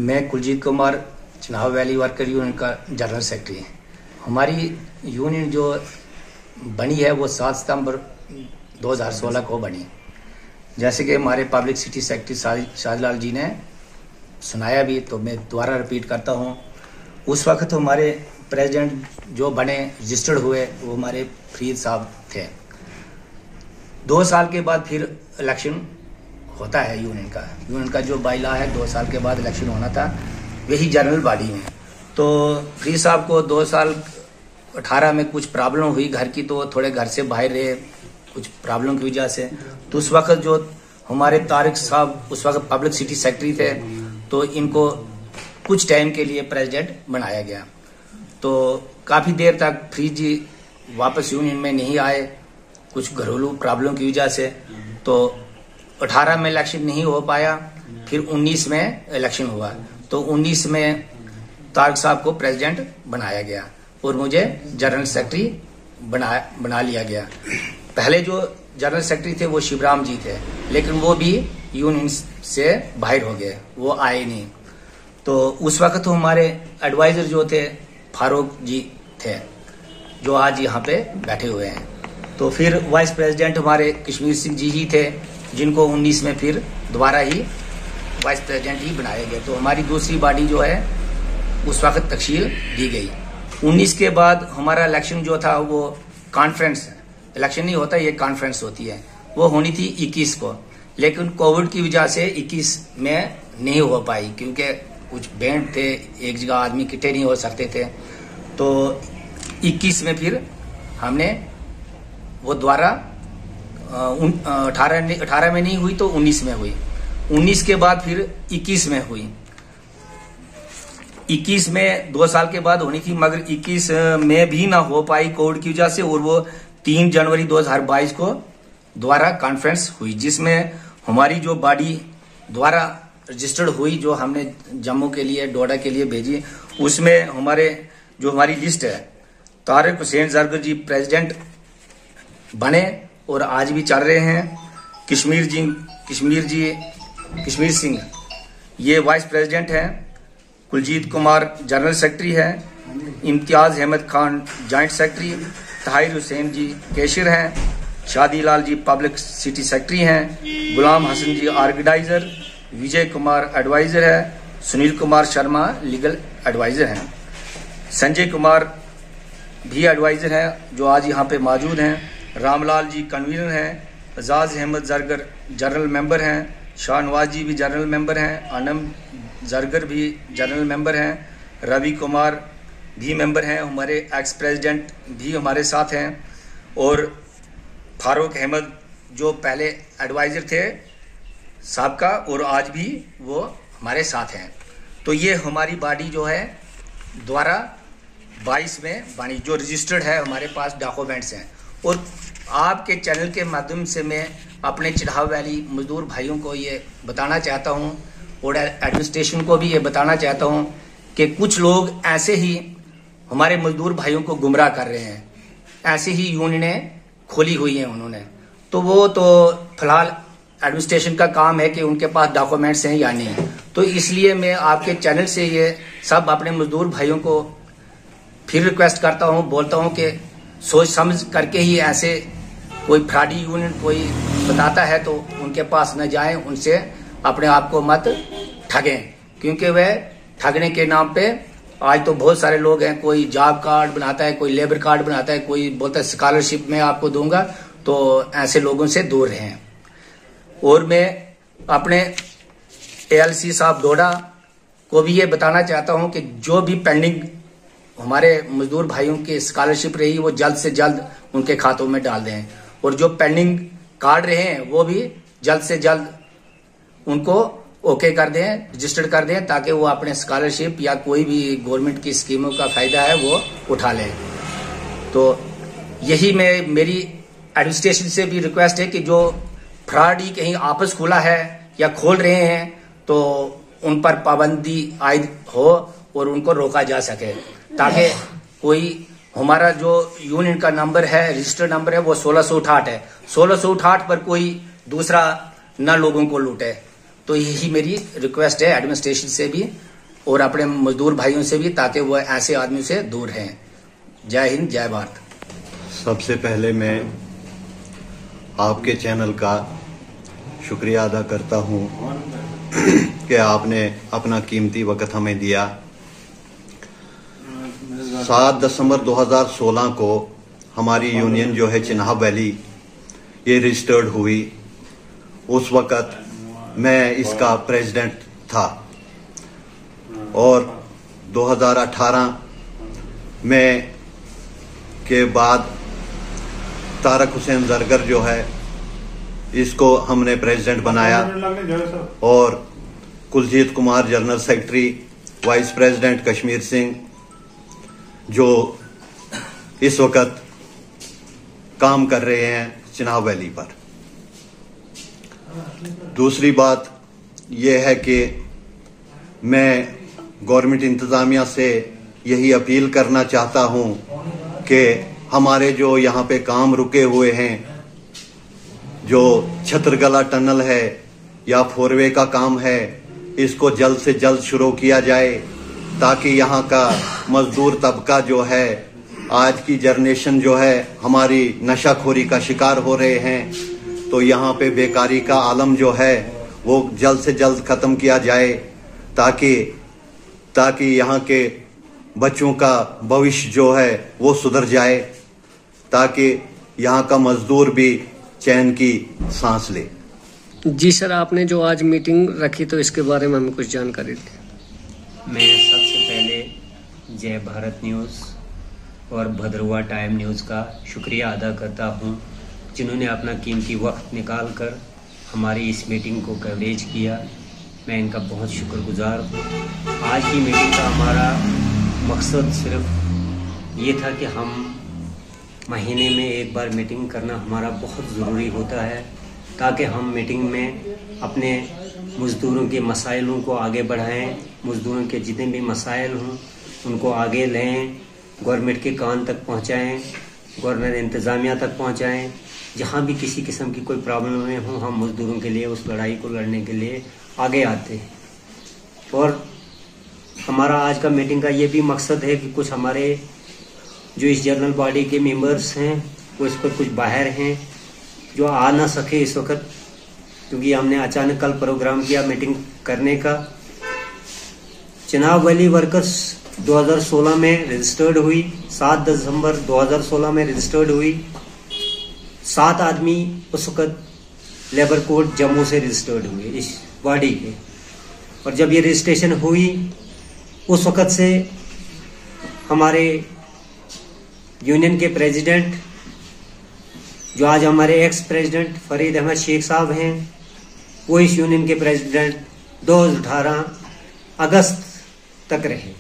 मैं Kuljeet Kumar Chenab valley worker union का general secretary. हमारी यूनियन जो बनी है वो 7 सितंबर 2016 को बनी। जैसे कि हमारे पब्लिक सिटी सेक्रेटरी शाहजलाल जी ने सुनाया भी, तो मैं दोबारा रिपीट करता हूँ। उस वक्त हमारे प्रेसिडेंट जो बने रजिस्टर्ड हुए वो हमारे फरीद साहब थे। 2 साल के बाद फिर इलेक्शन होता है यूनियन का जो बाईला है, 2 साल के बाद इलेक्शन होना था, वही जनरल बॉडी में। तो फरीद साहब को 2018 में कुछ प्रॉब्लम हुई घर की, तो थोड़े घर से बाहर रहे कुछ प्रॉब्लम की वजह से। तो उस वक्त जो हमारे तारिक साहब उस वक्त पब्लिक सिटी सेक्रेटरी थे, तो इनको कुछ टाइम के लिए प्रेसिडेंट बनाया गया। तो काफ़ी देर तक फरीद जी वापस यूनियन में नहीं आए, कुछ घरेलू प्रॉब्लम की वजह से। तो 18 में इलेक्शन नहीं हो पाया, फिर 19 में इलेक्शन हुआ। तो 19 में तारिक साहब को प्रेसिडेंट बनाया गया और मुझे जनरल सेक्रेटरी बना लिया गया। पहले जो जनरल सेक्रेटरी थे वो शिवराम जी थे, लेकिन वो भी यूनियन से बाहर हो गए, वो आए नहीं। तो उस वक्त तो हमारे एडवाइजर जो थे फारूक जी थे, जो आज यहाँ पे बैठे हुए हैं। तो फिर वाइस प्रेसिडेंट हमारे कश्मीर सिंह जी ही थे, जिनको 19 में फिर दोबारा ही वाइस प्रेसिडेंट ही बनाया गया। तो हमारी दूसरी बॉडी जो है उस वक्त तकशील दी गई। 19 के बाद हमारा इलेक्शन जो था वो कॉन्फ्रेंस, इलेक्शन नहीं होता, ये कॉन्फ्रेंस होती है, वो होनी थी 21 को। लेकिन कोविड की वजह से 21 में नहीं हो पाई, क्योंकि कुछ बैंड थे, एक जगह आदमी इकट्ठे नहीं हो सकते थे। तो 21 में फिर हमने वो द्वारा 18 में नहीं हुई तो 19 में हुई। 19 के बाद फिर 21 में हुई। 21 में 2 साल के बाद होनी थी, मगर 21 में भी ना हो पाई कोविड की वजह से। और वो 3 जनवरी 2022 को द्वारा कॉन्फ्रेंस हुई, जिसमें हमारी जो बॉडी द्वारा रजिस्टर्ड हुई, जो हमने जम्मू के लिए, डोडा के लिए भेजी, उसमें हमारी लिस्ट है, तारिक हुसैन जरगर जी प्रेसिडेंट बने और आज भी चल रहे हैं। कश्मीर सिंह ये वाइस प्रेसिडेंट हैं। कुलजीत कुमार जनरल सेक्रेटरी है। Imtiaz Ahmed Khan joint secretary. Tahir Hussain ji cashier हैं। Shadilal ji publicity secretary हैं। गुलाम हसन जी ऑर्गेनाइजर। विजय कुमार एडवाइजर है। सुनील कुमार शर्मा लीगल एडवाइजर हैं। संजय कुमार भी एडवाइजर हैं, जो आज यहाँ पे मौजूद हैं। रामलाल जी कन्वीनर हैं। एजाज अहमद जरगर जनरल मेंबर हैं। शाहनवाज जी भी जनरल मेंबर हैं। अनम जरगर भी जनरल मेंबर हैं। रवि कुमार भी मेंबर हैं। हमारे एक्स प्रेसिडेंट भी हमारे साथ हैं। और फारूक अहमद जो पहले एडवाइज़र थे साहब का, और आज भी वो हमारे साथ हैं। तो ये हमारी बॉडी जो है द्वारा 22 में बनी, जो रजिस्टर्ड है, हमारे पास डॉक्यूमेंट्स हैं। और आपके चैनल के माध्यम से मैं अपने चिनाब वैली मजदूर भाइयों को ये बताना चाहता हूँ, और एडमिनिस्ट्रेशन को भी ये बताना चाहता हूँ कि कुछ लोग ऐसे ही हमारे मजदूर भाइयों को गुमराह कर रहे हैं। ऐसे ही यूनियनें खोली हुई हैं उन्होंने, तो वो तो फिलहाल एडमिनिस्ट्रेशन का काम है कि उनके पास डॉक्यूमेंट्स हैं या नहीं। तो इसलिए मैं आपके चैनल से ये सब अपने मजदूर भाइयों को फिर रिक्वेस्ट करता हूँ, बोलता हूँ कि सोच समझ करके ही ऐसे कोई फ्रॉडी यूनियन कोई बताता है तो उनके पास न जाएं, उनसे अपने आप को मत ठगें, क्योंकि वह ठगने के नाम पे आज तो बहुत सारे लोग हैं, कोई जॉब कार्ड बनाता है, कोई लेबर कार्ड बनाता है, कोई बोलता है स्कॉलरशिप में आपको दूंगा। तो ऐसे लोगों से दूर रहें। और मैं अपने ALC साहब डोडा को भी ये बताना चाहता हूं कि जो भी पेंडिंग हमारे मजदूर भाइयों की स्कॉलरशिप रही, वो जल्द से जल्द उनके खातों में डाल दें। और जो पेंडिंग कार्ड रहे हैं वो भी जल्द से जल्द उनको ओके कर दें, रजिस्टर्ड कर दें, ताकि वो अपने स्कॉलरशिप या कोई भी गवर्नमेंट की स्कीमों का फायदा है वो उठा लें। तो यही मेरी एडमिनिस्ट्रेशन से भी रिक्वेस्ट है कि जो फ्रॉडी कहीं आपस खुला है या खोल रहे हैं, तो उन पर पाबंदी आयद हो और उनको रोका जा सके, ताकि कोई हमारा जो यूनियन का नंबर है, रजिस्टर्ड नंबर है, वो 1668 है। 1668 पर कोई दूसरा न लोगों को लूटे। तो यही मेरी रिक्वेस्ट है एडमिनिस्ट्रेशन से भी और अपने मजदूर भाइयों से भी, ताकि वो ऐसे आदमी से दूर रहें। जय हिंद, जय भारत। सबसे पहले मैं आपके चैनल का शुक्रिया अदा करता हूं कि आपने अपना कीमती वक्त हमें दिया। 7 दिसंबर 2016 को हमारी यूनियन जो है चिनाब वैली ये रजिस्टर्ड हुई। उस वक़्त मैं इसका प्रेसिडेंट था और 2018 में के बाद तारक हुसैन जरगर जो है इसको हमने प्रेसिडेंट बनाया और Kuljeet Kumar general secretary, vice president Kashmir Singh जो इस वक्त काम कर रहे हैं चिनाब वैली पर। दूसरी बात यह है कि मैं गवर्नमेंट इंतजामिया से यही अपील करना चाहता हूं कि हमारे जो यहाँ पे काम रुके हुए हैं, जो छतरगला टनल है या फोरवे का काम है, इसको जल्द से जल्द शुरू किया जाए, ताकि यहाँ का मजदूर तबका जो है, आज की जनरेशन जो है हमारी नशाखोरी का शिकार हो रहे हैं, तो यहाँ पे बेकारी का आलम जो है वो जल्द से जल्द खत्म किया जाए, ताकि यहाँ के बच्चों का भविष्य जो है वो सुधर जाए, ताकि यहाँ का मजदूर भी चैन की सांस ले। जी सर, आपने जो आज मीटिंग रखी तो इसके बारे में हमें कुछ जानकारी दी। मैं सबसे पहले जय भारत न्यूज़ और भद्रवा टाइम न्यूज़ का शुक्रिया अदा करता हूं, जिन्होंने अपना कीमती वक्त निकाल कर हमारी इस मीटिंग को कवरेज किया। मैं इनका बहुत शुक्रगुजार हूं। आज की मीटिंग का हमारा मकसद सिर्फ ये था कि हम महीने में एक बार मीटिंग करना हमारा बहुत ज़रूरी होता है, ताकि हम मीटिंग में अपने मज़दूरों के मसाइलों को आगे बढ़ाएं, मज़दूरों के जितने भी मसाइल हों उनको आगे लें, गवर्नमेंट के कान तक पहुंचाएं, गवर्नमेंट इंतज़ामिया तक पहुंचाएं। जहां भी किसी किस्म की कोई प्रॉब्लम हो, हम मज़दूरों के लिए उस लड़ाई को लड़ने के लिए आगे आते हैं। और हमारा आज का मीटिंग का ये भी मकसद है कि कुछ हमारे जो इस जनरल बॉडी के मेंबर्स हैं वो इस पर कुछ बाहर हैं, जो आ ना सके इस वक्त, क्योंकि हमने अचानक कल प्रोग्राम किया मीटिंग करने का। चिनाब वैली वर्कर्स 2016 में रजिस्टर्ड हुई, 7 दिसंबर 2016 में रजिस्टर्ड हुई। 7 आदमी उस वक्त लेबर कोड जम्मू से रजिस्टर्ड हुए इस बॉडी के, और जब ये रजिस्ट्रेशन हुई उस वक्त से हमारे यूनियन के प्रेसिडेंट, जो आज हमारे एक्स प्रेसिडेंट फरीद अहमद शेख साहब हैं, वो इस यूनियन के प्रेसिडेंट 2018 अगस्त तक रहे।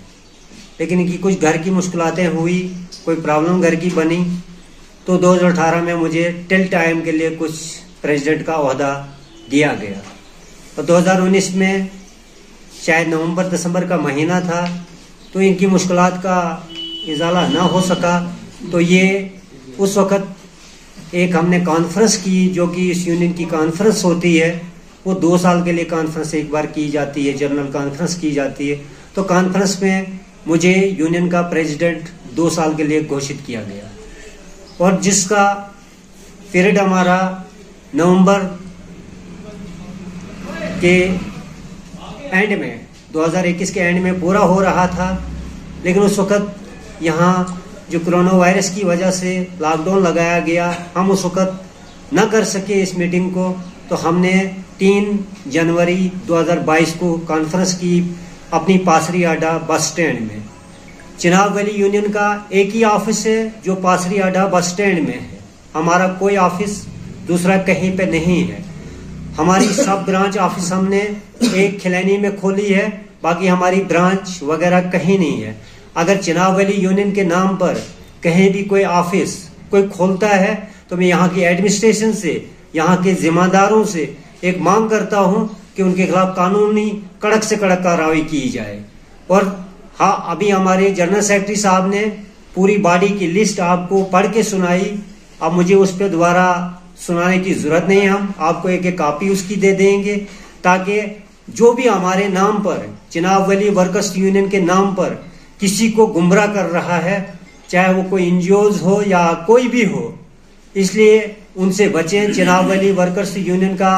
लेकिन इनकी कुछ घर की मुश्किलातें हुई, कोई प्रॉब्लम घर की बनी, तो 2018 में मुझे टिल टाइम के लिए कुछ प्रेसिडेंट का ओहदा दिया गया। और 2019 में शायद नवंबर दिसंबर का महीना था, तो इनकी मुश्किलात का इजाला ना हो सका, तो ये उस वक्त एक हमने कॉन्फ्रेंस की, जो कि इस यूनियन की कॉन्फ्रेंस होती है, वो 2 साल के लिए कॉन्फ्रेंस एक बार की जाती है, जनरल कॉन्फ्रेंस की जाती है। तो कॉन्फ्रेंस में मुझे यूनियन का प्रेसिडेंट 2 साल के लिए घोषित किया गया, और जिसका पीरियड हमारा नवंबर के एंड में 2021 के एंड में पूरा हो रहा था। लेकिन उस वक्त यहाँ जो कोरोना वायरस की वजह से लॉकडाउन लगाया गया, हम उस वक्त न कर सके इस मीटिंग को, तो हमने 3 जनवरी 2022 को कॉन्फ्रेंस की अपनी पासरी अड्डा बस स्टैंड में। चिनाब वैली यूनियन का एक ही ऑफिस है जो पासरी अड्डा बस स्टैंड में है, हमारा कोई ऑफिस दूसरा कहीं पे नहीं है। हमारी सब ब्रांच ऑफिस हमने एक खिलैनी में खोली है, बाकी हमारी ब्रांच वगैरह कहीं नहीं है। अगर चिनाब वैली यूनियन के नाम पर कहीं भी कोई ऑफिस कोई खोलता है, तो मैं यहाँ की एडमिनिस्ट्रेशन से, यहाँ के जिम्मेदारों से एक मांग करता हूँ कि उनके खिलाफ कानूनी कड़क से कड़क कार्रवाई की जाए। और हाँ, अभी हमारे जनरल सेक्रेटरी साहब ने पूरी बॉडी की लिस्ट आपको पढ़ के सुनाई, अब मुझे उस पर दोबारा सुनाने की जरूरत नहीं है। हम आपको एक कॉपी उसकी दे देंगे, ताकि जो भी हमारे नाम पर, चिनाब वैली वर्कर्स यूनियन के नाम पर किसी को गुमराह कर रहा है, चाहे वो कोई एनजीओज हो या कोई भी हो, इसलिए उनसे बचें। चिनाब वैली वर्कर्स यूनियन का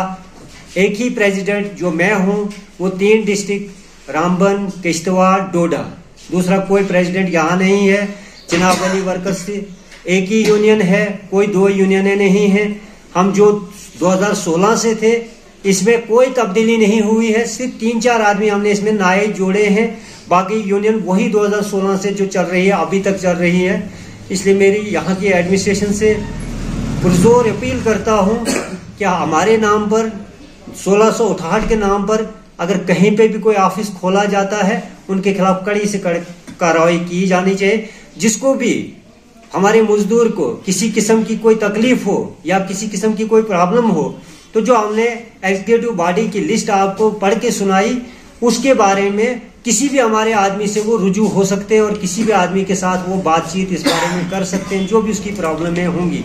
एक ही प्रेसिडेंट जो मैं हूं, वो 3 डिस्ट्रिक्ट रामबन, किश्तवाड़, डोडा, दूसरा कोई प्रेसिडेंट यहाँ नहीं है। चिनाब वैली वर्कर्स एक ही यूनियन है, कोई 2 यूनियनें नहीं हैं। हम जो 2016 से थे इसमें कोई तब्दीली नहीं हुई है, सिर्फ 3-4 आदमी हमने इसमें नए जोड़े हैं, बाकी यूनियन वही 2016 से जो चल रही है अभी तक चल रही है। इसलिए मेरी यहाँ की एडमिनिस्ट्रेशन से पुरजोर अपील करता हूँ कि हमारे नाम पर 1668 के नाम पर अगर कहीं पे भी कोई ऑफिस खोला जाता है, उनके खिलाफ कड़ी से कड़ी कार्रवाई की जानी चाहिए। जिसको भी हमारे मजदूर को किसी किस्म की कोई तकलीफ हो या किसी किस्म की कोई प्रॉब्लम हो, तो जो हमने एग्जीक्यूटिव बॉडी की लिस्ट आपको पढ़ के सुनाई, उसके बारे में किसी भी हमारे आदमी से वो रुजू हो सकते हैं और किसी भी आदमी के साथ वो बातचीत इस बारे में कर सकते हैं, जो भी उसकी प्रॉब्लमें होंगी।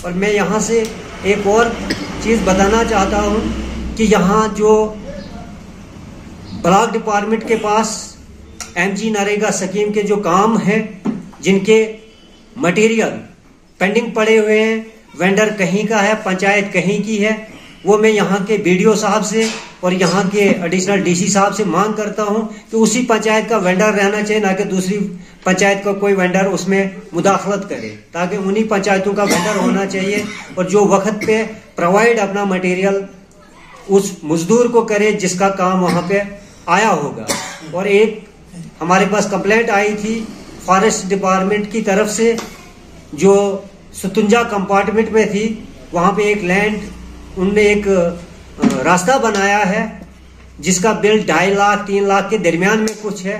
और मैं यहाँ से एक और चीज़ बताना चाहता हूँ कि यहाँ जो ब्लॉक डिपार्टमेंट के पास एमजी नरेगा स्कीम के जो काम हैं, जिनके मटेरियल पेंडिंग पड़े हुए हैं, वेंडर कहीं का है, पंचायत कहीं की है, वो मैं यहाँ के बीडीओ साहब से और यहाँ के एडिशनल डीसी साहब से मांग करता हूँ कि उसी पंचायत का वेंडर रहना चाहिए, ना कि दूसरी पंचायत का कोई वेंडर उसमें मुदाखलत करे, ताकि उन्हीं पंचायतों का वेंडर होना चाहिए और जो वक्त पे प्रोवाइड अपना मटेरियल उस मजदूर को करे जिसका काम वहाँ पे आया होगा। और एक हमारे पास कंप्लेंट आई थी फॉरेस्ट डिपार्टमेंट की तरफ से, जो सुतुंजा कंपार्टमेंट में थी, वहाँ पे एक लैंड उनने एक रास्ता बनाया है जिसका बिल 2.5 लाख 3 लाख के दरमियान में कुछ है,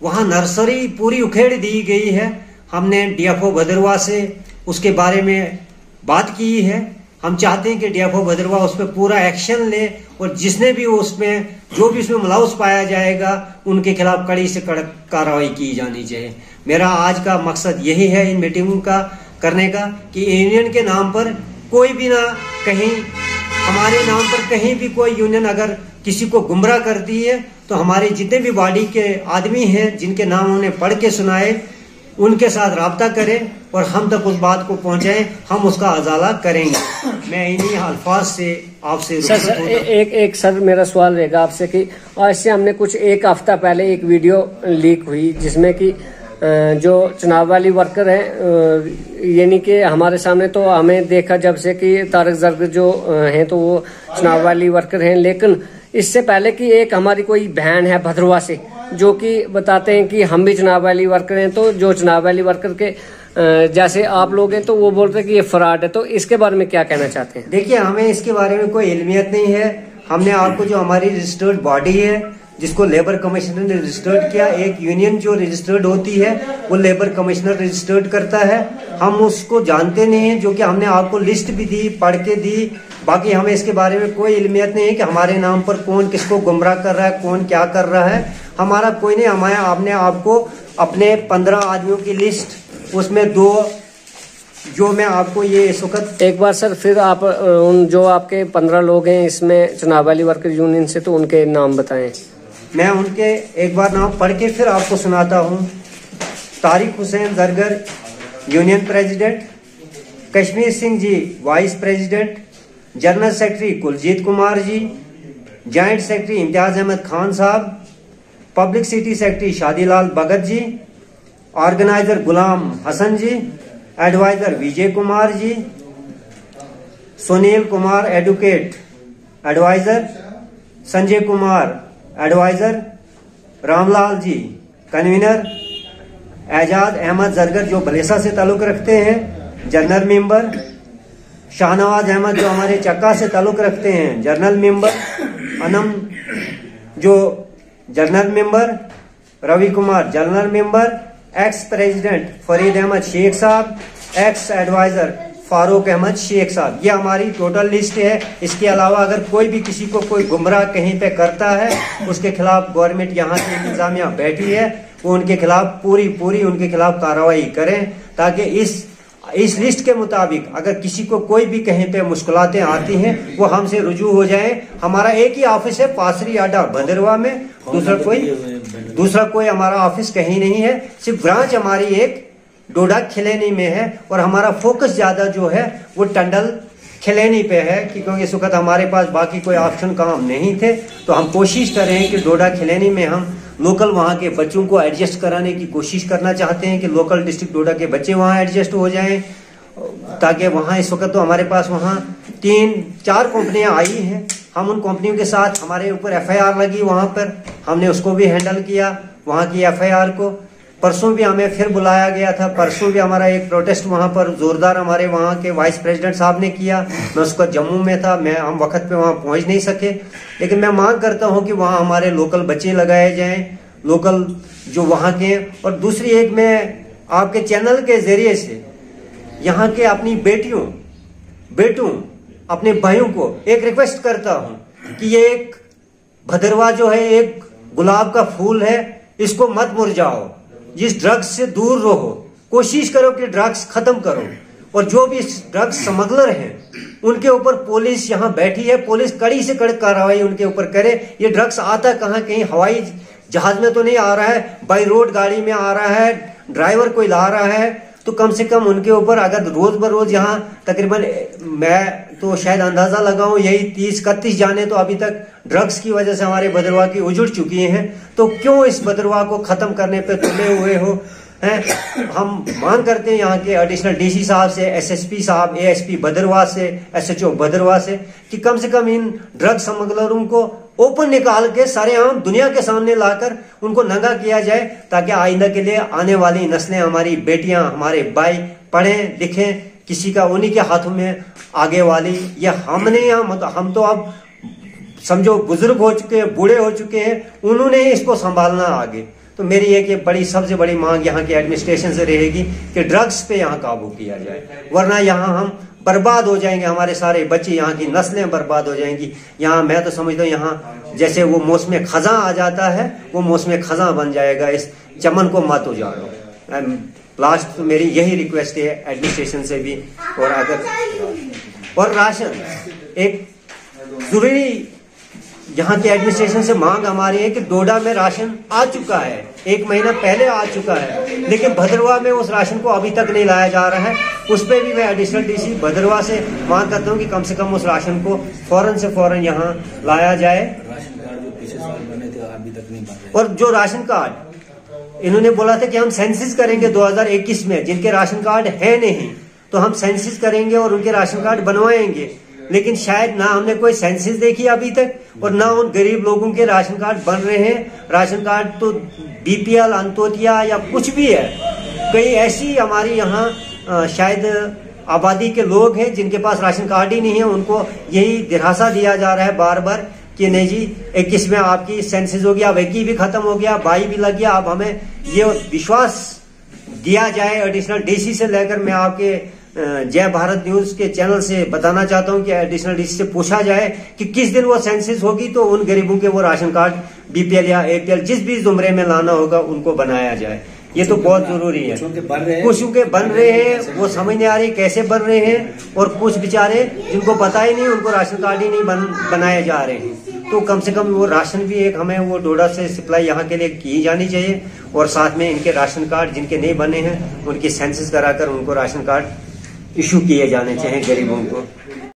वहाँ नर्सरी पूरी उखेड़ दी गई है। हमने डीएफओ भद्रवाह से उसके बारे में बात की है। हम चाहते हैं कि डीएफओ भद्रवाह उस पर पूरा एक्शन ले और जिसने भी उसमें जो भी उसमें मुलव्वस पाया जाएगा उनके खिलाफ कड़ी से कड़क कार्रवाई की जानी चाहिए। मेरा आज का मकसद यही है इन मीटिंगों का करने का कि यूनियन के नाम पर कोई भी ना कहीं, हमारे नाम पर कहीं भी कोई यूनियन अगर किसी को गुमराह करती है तो हमारे जितने भी बॉडी के आदमी हैं जिनके नाम उन्हें पढ़ के सुनाए, उनके साथ राब्ता करें और हम तक उस बात को पहुंचाएं, हम उसका अजाला करेंगे। मैं इन्हीं अल्फाज से आपसे एक सर मेरा सवाल रहेगा आपसे कि आज से हमने कुछ एक हफ्ता पहले एक वीडियो लीक हुई जिसमें कि जो चिनाब वाली वर्कर हैं, यानी कि हमारे सामने तो हमें देखा जब से कि तारक जरगर जो हैं तो वो चिनाब वाली वर्कर हैं, लेकिन इससे पहले कि एक हमारी कोई बहन है भद्रवाह से जो कि बताते हैं कि हम भी चिनाब वाली वर्कर हैं, तो जो चिनाब वाली वर्कर के जैसे आप लोग हैं तो वो बोलते हैं कि ये फ्रॉड है, तो इसके बारे में क्या कहना चाहते हैं? देखिए, हमें इसके बारे में कोई इल्मियत नहीं है। हमने आपको जो हमारी रजिस्टर्ड बॉडी है जिसको लेबर कमिश्नर ने रजिस्टर्ड किया, एक यूनियन जो रजिस्टर्ड होती है वो लेबर कमिश्नर रजिस्टर्ड करता है, हम उसको जानते नहीं है, जो कि हमने आपको लिस्ट भी दी, पढ़ के दी। बाकी हमें इसके बारे में कोई इल्मियत नहीं है कि हमारे नाम पर कौन किसको गुमराह कर रहा है, कौन क्या कर रहा है, हमारा कोई नहीं। हमारे आपने आपको अपने 15 आदमियों की लिस्ट, उसमें 2 जो मैं आपको ये इस वक्त एक बार सर फिर आप उन जो आपके 15 लोग हैं इसमें चिनाब वाली वर्कर यूनियन से, तो उनके नाम बताएं। मैं उनके एक बार नाम पढ़ के फिर आपको सुनाता हूँ। Tariq Hussain Zargar union president, Kashmir Singh ji vice president, general secretary Kuljeet Kumar ji, joint secretary Imtiaz Ahmed Khan sahab, publicity secretary Shadilal Bhagat ji, organiser Ghulam Hasan ji, adviser Vijay Kumar ji, Sunil Kumar advocate adviser, Sanjay Kumar adviser, Ramlal ji convener, Ejaz Ahmed Zargar जो बलेसा से ताल्लुक रखते हैं जनरल मेंबर, शाहनवाज अहमद जो हमारे चक्का से ताल्लुक रखते हैं जनरल मेंबर, अनम जो general member, Ravi Kumar general member, ex president Farid Ahmed Shaikh Sahab, ex advisor Farooq Ahmed Shaikh Sahab. ये हमारी टोटल लिस्ट है। इसके अलावा अगर कोई भी किसी को कोई गुमराह कहीं पे करता है, उसके खिलाफ गवर्नमेंट यहाँ की इंतजामिया बैठी है, वो उनके खिलाफ पूरी उनके खिलाफ कार्रवाई करें, ताकि इस इस लिस्ट के मुताबिक अगर किसी को कोई भी कहीं पे मुश्किलातें आती हैं वो हमसे रुजू हो जाए। हमारा एक ही ऑफिस है पासरी अड्डा भदरवा में, दूसरा कोई हमारा ऑफिस कहीं नहीं है। सिर्फ ब्रांच हमारी एक डोडा खिलेनी में है और हमारा फोकस ज्यादा जो है वो टंडल खिलेनी पे है, क्योंकि इस वक्त हमारे पास बाकी कोई ऑप्शन काम नहीं थे। तो हम कोशिश कर रहे हैं कि डोडा खिलेनी में हम लोकल वहाँ के बच्चों को एडजस्ट कराने की कोशिश करना चाहते हैं कि लोकल डिस्ट्रिक्ट डोडा के बच्चे वहाँ एडजस्ट हो जाएं, ताकि वहाँ इस वक्त तो हमारे पास वहाँ 3-4 कंपनियां आई हैं। हम उन कंपनियों के साथ, हमारे ऊपर FIR लगी वहाँ पर, हमने उसको भी हैंडल किया वहाँ की FIR को। परसों भी हमें फिर बुलाया गया था, परसों भी हमारा एक प्रोटेस्ट वहाँ पर जोरदार हमारे वहाँ के वाइस प्रेसिडेंट साहब ने किया। मैं उसका जम्मू में था, हम वक्त पे वहाँ पहुँच नहीं सके, लेकिन मैं मांग करता हूँ कि वहाँ हमारे लोकल बच्चे लगाए जाएं, लोकल जो वहाँ के। और दूसरी एक, मैं आपके चैनल के जरिए से यहाँ के अपनी बेटों अपने भाइयों को एक रिक्वेस्ट करता हूँ कि ये एक भदरवा जो है एक गुलाब का फूल है, इसको मत मुरझाओ, जिस ड्रग्स से दूर रहो, कोशिश करो कि ड्रग्स खत्म करो। और जो भी ड्रग्स स्मगलर हैं उनके ऊपर पुलिस यहाँ बैठी है, पुलिस कड़ी से कड़ी कार्रवाई उनके ऊपर करे। ये ड्रग्स आता कहाँ, कहीं हवाई जहाज में तो नहीं आ रहा है, बाई रोड गाड़ी में आ रहा है, ड्राइवर कोई ला रहा है। तो कम से कम उनके ऊपर अगर रोज बरोज यहाँ तकरीबन मैं तो शायद अंदाजा लगाऊं यही 30-31 जाने तो अभी तक ड्रग्स की वजह से हमारे भदरवा की उजड़ चुकी हैं। तो क्यों इस भदरवा को खत्म करने पे तुले हुए हो हैं? हम मांग करते हैं यहाँ के एडिशनल DC साहब से, SSP साहब, ASP भदरवा से, SHO भदरवा से कि कम से कम इन ड्रग स्मगलरों को ओपन निकाल के सरेआम दुनिया के सामने लाकर उनको नंगा किया जाए, ताकि आइंदा के लिए आने वाली नस्लें, हमारी बेटियां, हमारे भाई पढ़ें लिखें, किसी का उन्हीं के हाथों में आगे वाली। ये हमने हम तो अब समझो बुजुर्ग हो चुके हैं, बूढ़े हो चुके हैं, उन्होंने ही इसको संभालना आगे। तो मेरी एक बड़ी सबसे बड़ी मांग यहाँ के एडमिनिस्ट्रेशन से रहेगी कि ड्रग्स पे यहाँ काबू किया जाए, वरना यहाँ हम बर्बाद हो जाएंगे, हमारे सारे बच्चे, यहाँ की नस्लें बर्बाद हो जाएंगी। यहाँ मैं तो समझता हूँ यहाँ जैसे वो मौसम खजा आ जाता है, वो मौसम खजा बन जाएगा, इस चमन को मत उजाड़ो। लास्ट तो मेरी यही रिक्वेस्ट है एडमिनिस्ट्रेशन से भी। और राशन एक जरूरी यहाँ के एडमिनिस्ट्रेशन से मांग हमारी है कि डोडा में राशन आ चुका है, 1 महीना पहले आ चुका है, लेकिन भदरवा में उस राशन को अभी तक नहीं लाया जा रहा है। उस पर भी मैं एडिशनल DC भदरवा से मांग करता हूँ कि कम से कम उस राशन को फौरन से फौरन यहाँ लाया जाए। राशन कार्ड जो पिछले साल बने थे अभी तक नहीं बने। और जो राशन कार्ड इन्होंने बोला था कि हम सेंसिस करेंगे 2021 में, जिनके राशन कार्ड है नहीं तो हम सेंसिस करेंगे और उनके राशन कार्ड बनवाएंगे, लेकिन शायद ना हमने कोई सेंसिस देखी अभी तक और ना उन गरीब लोगों के राशन कार्ड बन रहे हैं। राशन कार्ड तो BPL, अंत्योदया या कुछ भी है, कई ऐसी हमारी यहाँ शायद आबादी के लोग हैं जिनके पास राशन कार्ड ही नहीं है। उनको यही दिलासा दिया जा रहा है बार बार कि नहीं जी 21 में आपकी सेंसिस हो गया, अब 21 भी खत्म हो गया, 22 भी लग गया। अब हमें ये विश्वास दिया जाए एडिशनल DC से लेकर मैं आपके जय भारत न्यूज के चैनल से बताना चाहता हूं कि एडिशनल DC से पूछा जाए कि किस दिन वो सेंसिस होगी तो उन गरीबों के वो राशन कार्ड BPL या APL जिस भी जुमरे में लाना होगा उनको बनाया जाए। ये तो बहुत जरूरी है। कुछ के बन रहे हैं, वो समझ नहीं आ रही कैसे बन रहे हैं, और कुछ बेचारे जिनको पता ही नहीं, उनको राशन कार्ड ही नहीं बनाए जा रहे हैं। तो कम से कम वो राशन भी एक हमें वो डोडा से सप्लाई यहाँ के लिए की जानी चाहिए, और साथ में इनके राशन कार्ड जिनके नहीं बने हैं उनकी सेंसिस कराकर उनको राशन कार्ड इशू किए जाने चाहिए गरीबों को।